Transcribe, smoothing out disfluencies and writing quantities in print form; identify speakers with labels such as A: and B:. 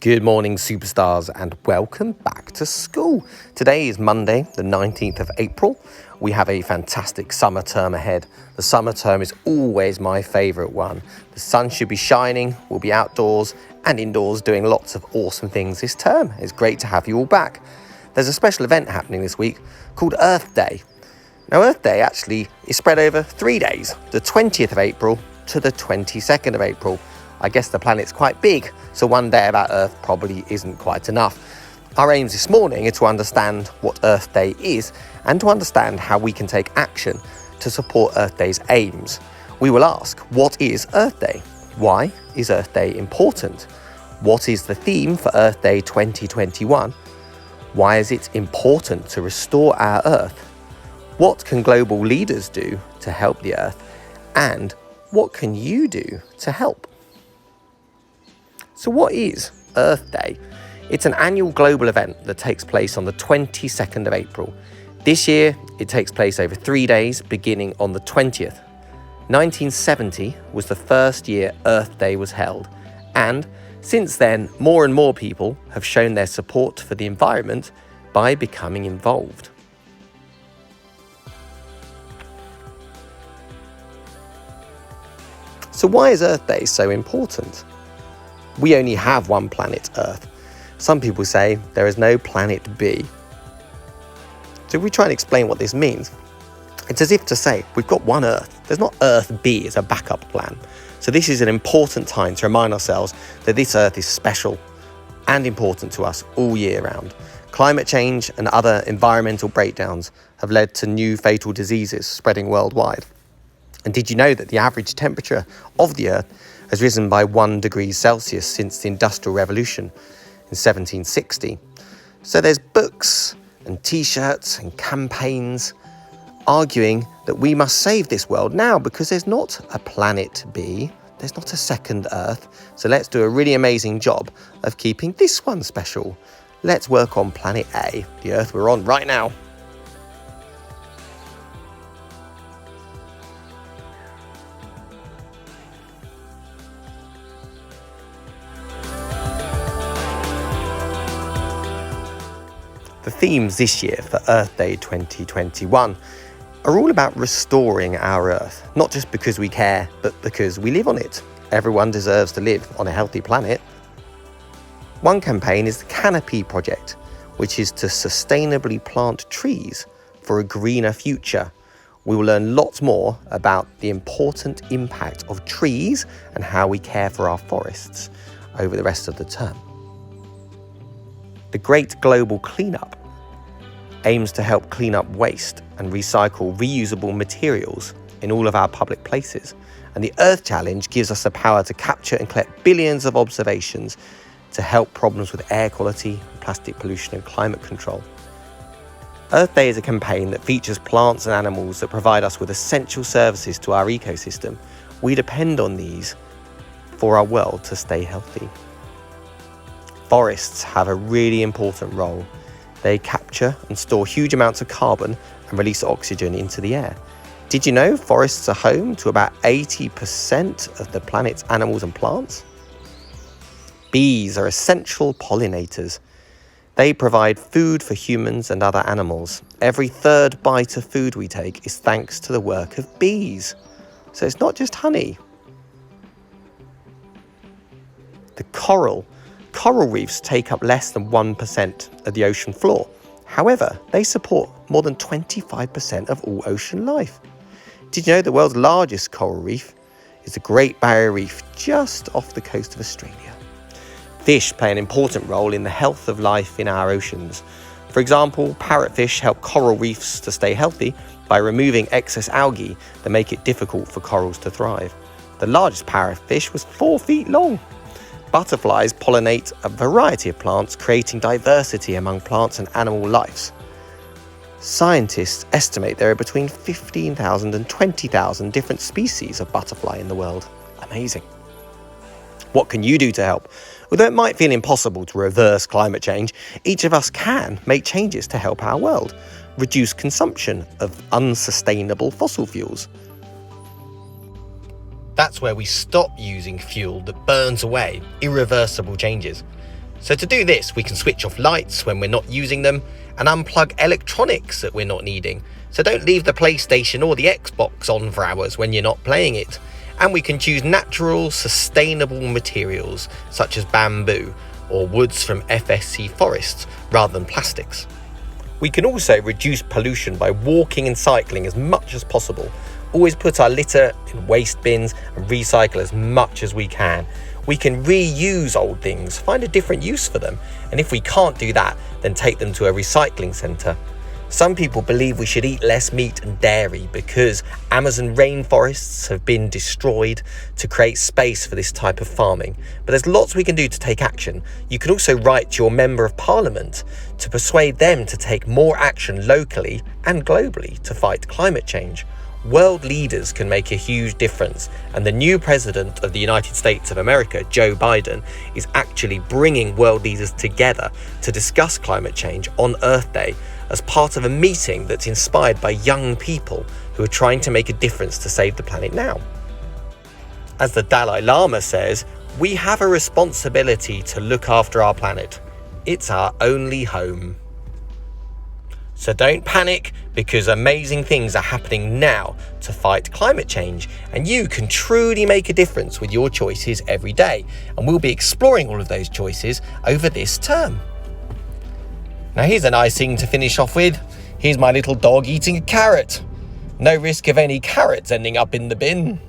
A: Good morning, superstars, and welcome back to school. Today is Monday, the 19th of April. We have a fantastic summer term ahead. The summer term is always my favourite one. The sun should be shining, we'll be outdoors and indoors doing lots of awesome things this term. It's great to have you all back. There's a special event happening this week called Earth Day. Now, Earth Day actually is spread over 3 days, the 20th of April to the 22nd of April. I guess the planet's quite big, so one day about Earth probably isn't quite enough. Our aims this morning are to understand what Earth Day is and to understand how we can take action to support Earth Day's aims. We will ask, what is Earth Day? Why is Earth Day important? What is the theme for Earth Day 2021? Why is it important to restore our Earth? What can global leaders do to help the Earth? And what can you do to help? So what is Earth Day? It's an annual global event that takes place on the 22nd of April. This year, it takes place over 3 days, beginning on the 20th. 1970 was the first year Earth Day was held, and since then, more and more people have shown their support for the environment by becoming involved. So why is Earth Day so important? We only have one planet, Earth. Some people say there is no planet B. So if we try and explain what this means, it's as if to say we've got one Earth. There's not Earth B as a backup plan. So this is an important time to remind ourselves that this Earth is special and important to us all year round. Climate change and other environmental breakdowns have led to new fatal diseases spreading worldwide. And did you know that the average temperature of the Earth has risen by 1 degree Celsius since the Industrial Revolution in 1760? So there's books and t-shirts and campaigns arguing that we must save this world now because there's not a planet B, there's not a second Earth. So let's do a really amazing job of keeping this one special. Let's work on planet A, the Earth we're on right now. The themes this year for Earth Day 2021 are all about restoring our Earth, not just because we care, but because we live on it. Everyone deserves to live on a healthy planet. One campaign is the Canopy Project, which is to sustainably plant trees for a greener future. We will learn lots more about the important impact of trees and how we care for our forests over the rest of the term. The Great Global Cleanup aims to help clean up waste and recycle reusable materials in all of our public places. And the Earth Challenge gives us the power to capture and collect billions of observations to help problems with air quality, plastic pollution and climate control. Earth Day is a campaign that features plants and animals that provide us with essential services to our ecosystem. We depend on these for our world to stay healthy. Forests have a really important role. They capture and store huge amounts of carbon and release oxygen into the air. Did you know forests are home to about 80% of the planet's animals and plants? Bees are essential pollinators. They provide food for humans and other animals. Every third bite of food we take is thanks to the work of bees. So it's not just honey. The coral reefs take up less than 1% of the ocean floor. However, they support more than 25% of all ocean life. Did you know the world's largest coral reef is the Great Barrier Reef just off the coast of Australia? Fish play an important role in the health of life in our oceans. For example, parrotfish help coral reefs to stay healthy by removing excess algae that make it difficult for corals to thrive. The largest parrotfish was 4 feet long. Butterflies pollinate a variety of plants, creating diversity among plants and animal lives. Scientists estimate there are between 15,000 and 20,000 different species of butterfly in the world. Amazing. What can you do to help? Although it might feel impossible to reverse climate change, each of us can make changes to help our world. Reduce consumption of unsustainable fossil fuels. That's where we stop using fuel that burns away. Irreversible changes. So to do this, we can switch off lights when we're not using them and unplug electronics that we're not needing. So don't leave the PlayStation or the Xbox on for hours when you're not playing it. And we can choose natural, sustainable materials such as bamboo or woods from FSC forests rather than plastics. We can also reduce pollution by walking and cycling as much as possible. Always put our litter in waste bins and recycle as much as we can. We can reuse old things, find a different use for them, and if we can't do that, then take them to a recycling centre. Some people believe we should eat less meat and dairy because Amazon rainforests have been destroyed to create space for this type of farming. But there's lots we can do to take action. You can also write to your Member of Parliament to persuade them to take more action locally and globally to fight climate change. World leaders can make a huge difference, and the new president of the United States of America, Joe Biden, is actually bringing world leaders together to discuss climate change on Earth Day as part of a meeting that's inspired by young people who are trying to make a difference to save the planet now. As the Dalai Lama says, we have a responsibility to look after our planet. It's our only home. So don't panic, because amazing things are happening now to fight climate change, and you can truly make a difference with your choices every day. And we'll be exploring all of those choices over this term. Now here's a nice thing to finish off with. Here's my little dog eating a carrot. No risk of any carrots ending up in the bin.